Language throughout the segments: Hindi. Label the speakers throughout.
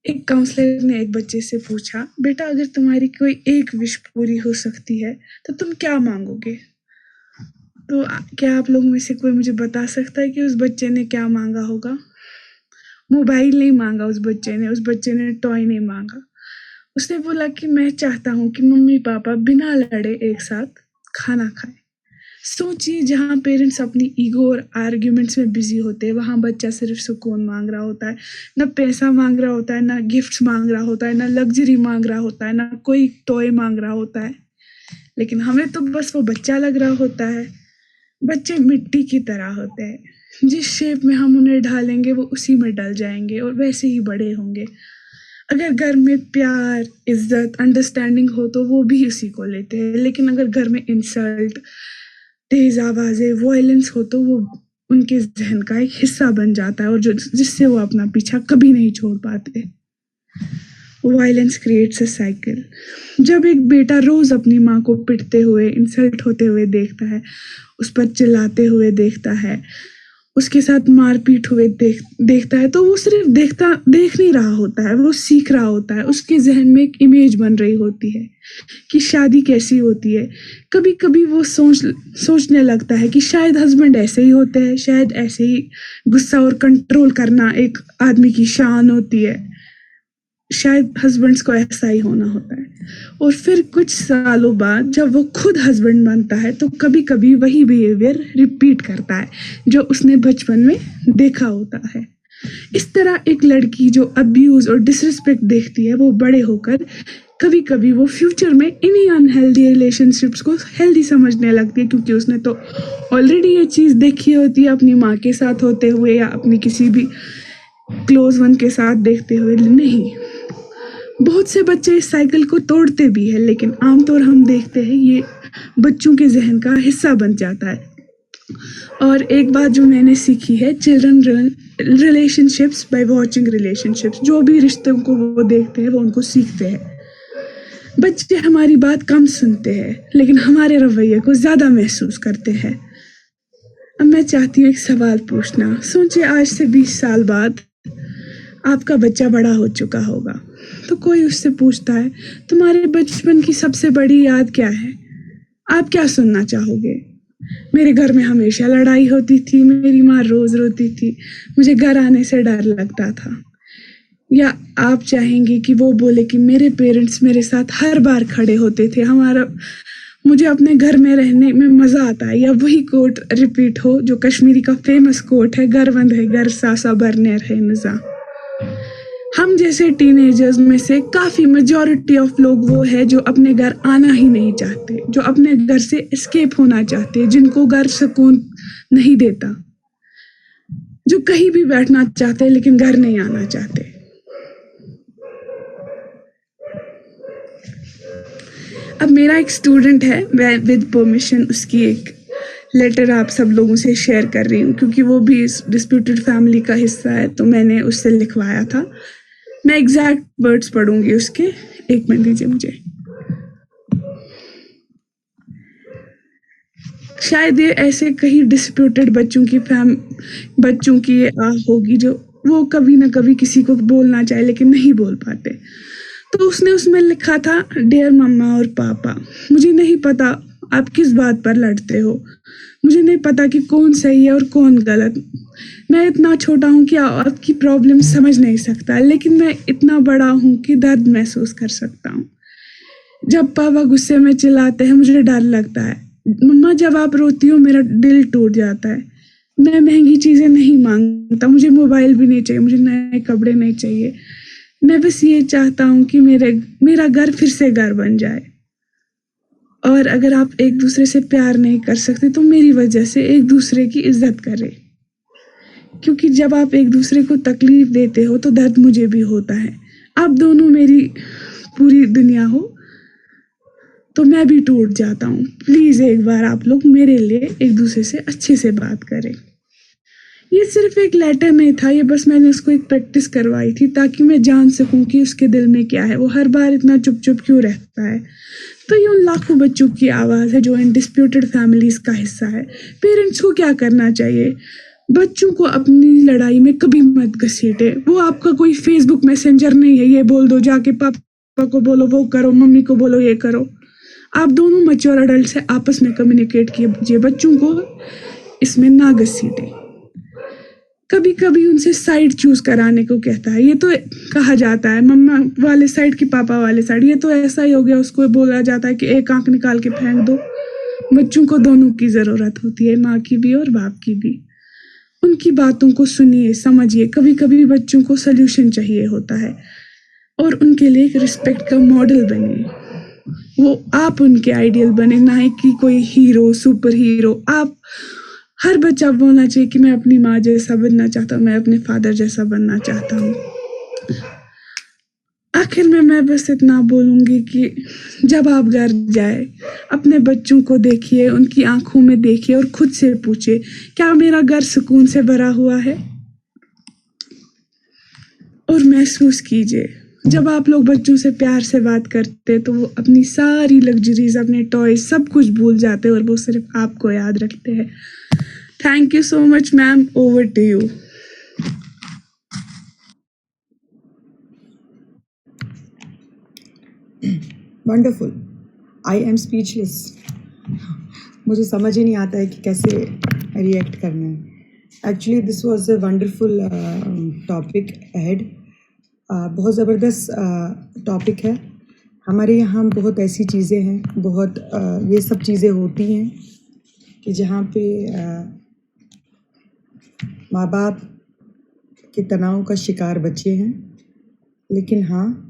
Speaker 1: एक काउंसलर ने एक बच्चे से पूछा, बेटा अगर तुम्हारी कोई एक विश पूरी हो सकती है तो तुम क्या मांगोगे? तो क्या आप लोगों में से कोई मुझे बता सकता है कि उस बच्चे ने क्या मांगा होगा? मोबाइल नहीं मांगा उस बच्चे ने टॉय नहीं मांगा। उसने बोला कि मैं चाहता हूँ कि मम्मी पापा बिना लड़े एक साथ खाना खाएं। सोचिए, जहाँ पेरेंट्स अपनी ईगो और आर्ग्यूमेंट्स में बिजी होते हैं, वहाँ बच्चा सिर्फ सुकून मांग रहा होता है। ना पैसा मांग रहा होता है, ना गिफ्ट्स मांग रहा होता है, ना लग्जरी मांग रहा होता है, ना कोई टॉय मांग रहा होता है। लेकिन हमें तो बस वो बच्चा लग रहा होता है। बच्चे मिट्टी की तरह होते हैं, जिस शेप में हम उन्हें ढालेंगे वो उसी में डल जाएंगे और वैसे ही बड़े होंगे। अगर घर में प्यार, इज्जत, अंडरस्टैंडिंग हो तो वो भी उसी को लेते हैं। लेकिन अगर घर में इंसल्ट, तेज आवाजें, वायलेंस हो तो वो उनके जहन का एक हिस्सा बन जाता है और जिससे वो अपना पीछा कभी नहीं छोड़ पाते। Violence creates a cycle. जब एक बेटा रोज अपनी माँ को पिटते हुए, इंसल्ट होते हुए देखता है, उस पर चिल्लाते हुए देखता है, उसके साथ मारपीट हुए देखता है, तो वो सिर्फ देख नहीं रहा होता है, वो सीख रहा होता है। उसके जहन में एक इमेज बन रही होती है कि शादी कैसी होती है। कभी कभी वो सोचने लगता है कि शायद हस्बैंड ऐसे ही होते हैं, शायद ऐसे ही गुस्सा और कंट्रोल करना एक आदमी की शान होती है, शायद हस्बैंड्स को ऐसा ही होना होता है। और फिर कुछ सालों बाद जब वो खुद हस्बैंड बनता है तो कभी कभी वही बिहेवियर रिपीट करता है जो उसने बचपन में देखा होता है। इस तरह एक लड़की जो अब्यूज और डिसरिस्पेक्ट देखती है, वो बड़े होकर कभी कभी वो फ्यूचर में इन्हीं अनहेल्दी रिलेशनशिप्स को हेल्दी समझने लगती है, क्योंकि उसने तो ऑलरेडी ये चीज़ देखी होती है अपनी माँ के साथ होते हुए या अपनी किसी भी क्लोज वन के साथ देखते हुए। नहीं, बहुत से बच्चे इस साइकिल को तोड़ते भी हैं, लेकिन आमतौर हम देखते हैं ये बच्चों के जहन का हिस्सा बन जाता है। और एक बात जो मैंने सीखी है, children relationships by watching relationships. जो भी रिश्तों को वो देखते हैं वो उनको सीखते हैं। बच्चे हमारी बात कम सुनते हैं लेकिन हमारे रवैये को ज़्यादा महसूस करते हैं। अब मैं चाहती हूँ एक सवाल पूछना। सोचिए, आज से 20 साल बाद आपका बच्चा बड़ा हो चुका होगा, तो कोई उससे पूछता है तुम्हारे बचपन की सबसे बड़ी याद क्या है? आप क्या सुनना चाहोगे? मेरे घर में हमेशा लड़ाई होती थी, मेरी माँ रोज रोती थी, मुझे घर आने से डर लगता था। या आप चाहेंगे कि वो बोले कि मेरे पेरेंट्स मेरे साथ हर बार खड़े होते थे, मुझे अपने घर में रहने में मज़ा आता है। या वही कोट रिपीट हो जो कश्मीरी का फेमस कोट है, गरवंद है घर सासा बरनेर है नजा। हम जैसे टीनेजर्स में से काफ़ी मेजॉरिटी ऑफ लोग वो है जो अपने घर आना ही नहीं चाहते, जो अपने घर से एस्केप होना चाहते, जिनको घर सुकून नहीं देता, जो कहीं भी बैठना चाहते लेकिन घर नहीं आना चाहते। अब मेरा एक स्टूडेंट है, मैं विद परमिशन उसकी एक लेटर आप सब लोगों से शेयर कर रही हूँ, क्योंकि वो भी इस डिस्प्यूटेड फैमिली का हिस्सा है, तो मैंने उससे लिखवाया था। मैं एग्जैक्ट वर्ड्स पढ़ूंगी उसके, एक मिनट दीजिए मुझे। शायद ये ऐसे कहीं डिस्प्यूटेड बच्चों की होगी जो वो कभी ना कभी किसी को बोलना चाहे लेकिन नहीं बोल पाते। तो उसने उसमें लिखा था, डियर मम्मा और पापा, मुझे नहीं पता आप किस बात पर लड़ते हो, मुझे नहीं पता कि कौन सही है और कौन गलत। मैं इतना छोटा हूँ कि आपकी प्रॉब्लम समझ नहीं सकता, लेकिन मैं इतना बड़ा हूँ कि दर्द महसूस कर सकता हूँ। जब पापा गुस्से में चिल्लाते हैं मुझे डर लगता है। मम्मा जब आप रोती हो मेरा दिल टूट जाता है। मैं महंगी चीज़ें नहीं मांगता, मुझे मोबाइल भी नहीं चाहिए, मुझे नए कपड़े नहीं चाहिए। मैं बस ये चाहता हूँ कि मेरा घर फिर से घर बन जाए। और अगर आप एक दूसरे से प्यार नहीं कर सकते तो मेरी वजह से एक दूसरे की इज्जत करें, क्योंकि जब आप एक दूसरे को तकलीफ देते हो तो दर्द मुझे भी होता है। आप दोनों मेरी पूरी दुनिया हो तो मैं भी टूट जाता हूँ। प्लीज़ एक बार आप लोग मेरे लिए एक दूसरे से अच्छे से बात करें। ये सिर्फ एक लेटर नहीं था, ये बस मैंने उसको एक प्रैक्टिस करवाई थी ताकि मैं जान सकूं कि उसके दिल में क्या है, वो हर बार इतना चुप चुप क्यों रहता है। तो ये उन लाखों बच्चों की आवाज़ है जो इन डिस्प्यूटेड फैमिलीज़ का हिस्सा है। पेरेंट्स को क्या करना चाहिए? बच्चों को अपनी लड़ाई में कभी मत घसीटे। वो आपका कोई फेसबुक मैसेंजर नहीं है, ये बोल दो जाके पापा को बोलो वो करो, मम्मी को बोलो ये करो। आप दोनों मैच्योर अडल्ट से आपस में कम्युनिकेट कीजिए, बच्चों को इसमें ना घसीटे। कभी कभी उनसे साइड चूज कराने को कहता है, ये तो कहा जाता है मम्मा वाले साइड की पापा वाले साइड, ये तो ऐसा ही हो गया, उसको बोला जाता है कि एक आंख निकाल के फेंक दो। बच्चों को दोनों की ज़रूरत होती है, माँ की भी और बाप की भी। उनकी बातों को सुनिए, समझिए। कभी कभी बच्चों को सल्यूशन चाहिए होता है और उनके लिए एक रिस्पेक्ट का मॉडल बनिए। वो आप उनके आइडियल बने, ना ही कि कोई हीरो सुपर हीरो। आप हर बच्चा बोलना चाहिए कि मैं अपनी माँ जैसा बनना चाहता हूँ, मैं अपने फादर जैसा बनना चाहता हूँ। आखिर में मैं बस इतना बोलूँगी कि जब आप घर जाए अपने बच्चों को देखिए, उनकी आंखों में देखिए और खुद से पूछिए, क्या मेरा घर सुकून से भरा हुआ है? और महसूस कीजिए, जब आप लोग बच्चों से प्यार से बात करते तो वो अपनी सारी लग्जरीज, अपने टॉयज सब कुछ भूल जाते हैं और वो सिर्फ आपको याद रखते हैं। Thank you so much ma'am, over to you.
Speaker 2: Wonderful, I am speechless. मुझे समझ ही नहीं आता है कि कैसे रिएक्ट करना है। Actually this was a wonderful topic ahead. बहुत ज़बरदस्त टॉपिक है। हमारे यहाँ बहुत ऐसी चीज़ें हैं, बहुत ये सब चीज़ें होती हैं कि जहाँ पे माँ बाप के तनाव का शिकार बच्चे हैं। लेकिन हाँ,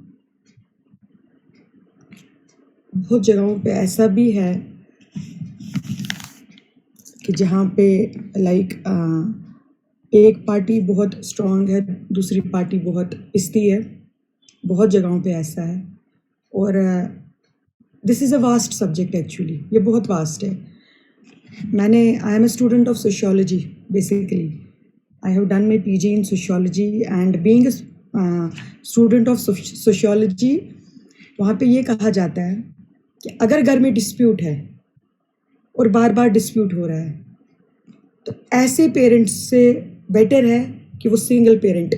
Speaker 2: बहुत जगहों पे ऐसा भी है कि जहाँ पे लाइक एक पार्टी बहुत स्ट्रांग है, दूसरी पार्टी बहुत पिसती है। बहुत जगहों पे ऐसा है। और this is a vast subject actually, ये बहुत वास्ट है। I am a student of sociology basically. I have done my PG in sociology and being a student of sociology, वहाँ पे ये कहा जाता है कि अगर घर में डिस्प्यूट है और बार बार डिस्प्यूट हो रहा है तो ऐसे पेरेंट्स से बेटर है कि वो सिंगल पेरेंट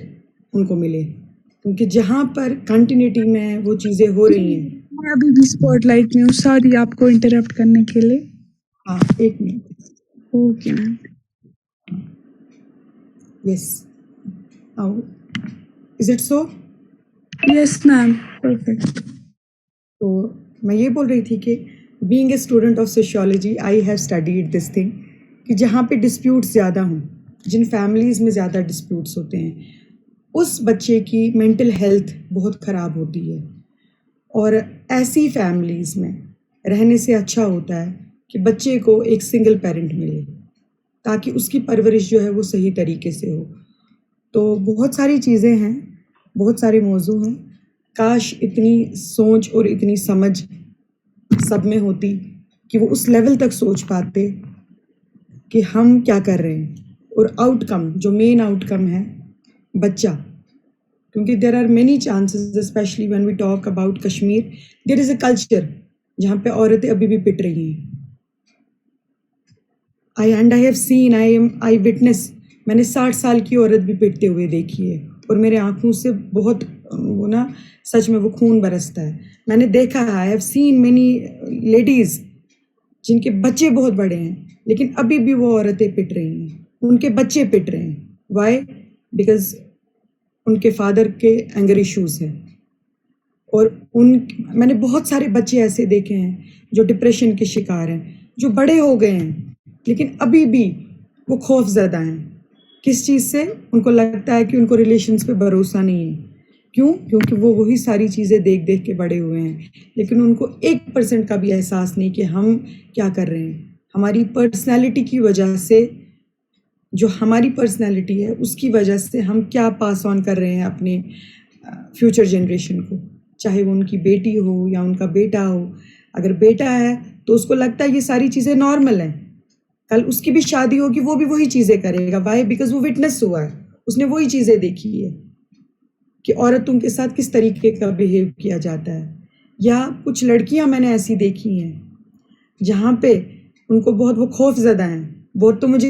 Speaker 2: उनको मिले, क्योंकि जहाँ पर कंटिन्यूटी में वो चीज़ें हो रही हैं।
Speaker 1: मैं अभी भी स्पॉटलाइट में हूँ, सॉरी आपको इंटरप्ट करने के लिए।
Speaker 2: हाँ, एक minute.
Speaker 1: Okay ma'am.
Speaker 2: Yes. Oh, is it so?
Speaker 1: Yes ma'am, perfect.
Speaker 2: तो मैं ये बोल रही थी कि being a student of sociology I have studied this thing कि जहाँ पे डिस्प्यूट्स ज़्यादा हों, जिन फैमिलीज़ में ज़्यादा डिस्प्यूट्स होते हैं, उस बच्चे की मेंटल हेल्थ बहुत ख़राब होती है। और ऐसी फैमिलीज़ में रहने से अच्छा होता है कि बच्चे को एक सिंगल पेरेंट मिले ताकि उसकी परवरिश जो है वो सही तरीके से हो। तो बहुत सारी चीज़ें हैं, बहुत सारे मौजू हैं। काश इतनी सोच और इतनी समझ सब में होती कि वो उस लेवल तक सोच पाते कि हम क्या कर रहे हैं और आउटकम, जो मेन आउटकम है बच्चा। क्योंकि there are many chances, specially when we talk about Kashmir, there is a culture जहाँ पे औरतें अभी भी पिट रही हैं। I have seen, I witness, मैंने 60 साल की औरत भी पिटते हुए देखी है और मेरे आँखों से बहुत वो ना सच में वो खून बरसता है। मैंने देखा है, आई हैव सीन मेनी लेडीज़ जिनके बच्चे बहुत बड़े हैं लेकिन अभी भी वो औरतें पिट रही हैं, उनके बच्चे पिट रहे हैं। वाई? बिकॉज उनके फादर के एंगर इश्यूज़ हैं। और मैंने बहुत सारे बच्चे ऐसे देखे हैं जो डिप्रेशन के शिकार हैं, जो बड़े हो गए हैं लेकिन अभी भी वो खौफज़दा हैं। किस चीज़ से? उनको लगता है कि उनको रिलेशंस पे भरोसा नहीं है। क्यों? क्योंकि वो वही सारी चीज़ें देख देख के बड़े हुए हैं, लेकिन उनको 1% का भी एहसास नहीं कि हम क्या कर रहे हैं। हमारी पर्सनैलिटी की वजह से, जो हमारी पर्सनैलिटी है उसकी वजह से हम क्या पास ऑन कर रहे हैं अपने फ्यूचर जनरेशन को, चाहे वो उनकी बेटी हो या उनका बेटा हो। अगर बेटा है तो उसको लगता है ये सारी चीज़ें नॉर्मल हैं, कल उसकी भी शादी होगी वो भी वही चीज़ें करेगा। वाई? बिकॉज वो विटनेस हुआ है, उसने वही चीज़ें देखी है कि औरतों के साथ किस तरीके का बिहेव किया जाता है। या कुछ लड़कियां मैंने ऐसी देखी हैं जहाँ पे उनको बहुत वो खौफज़दा हैं। बहुत तो मुझे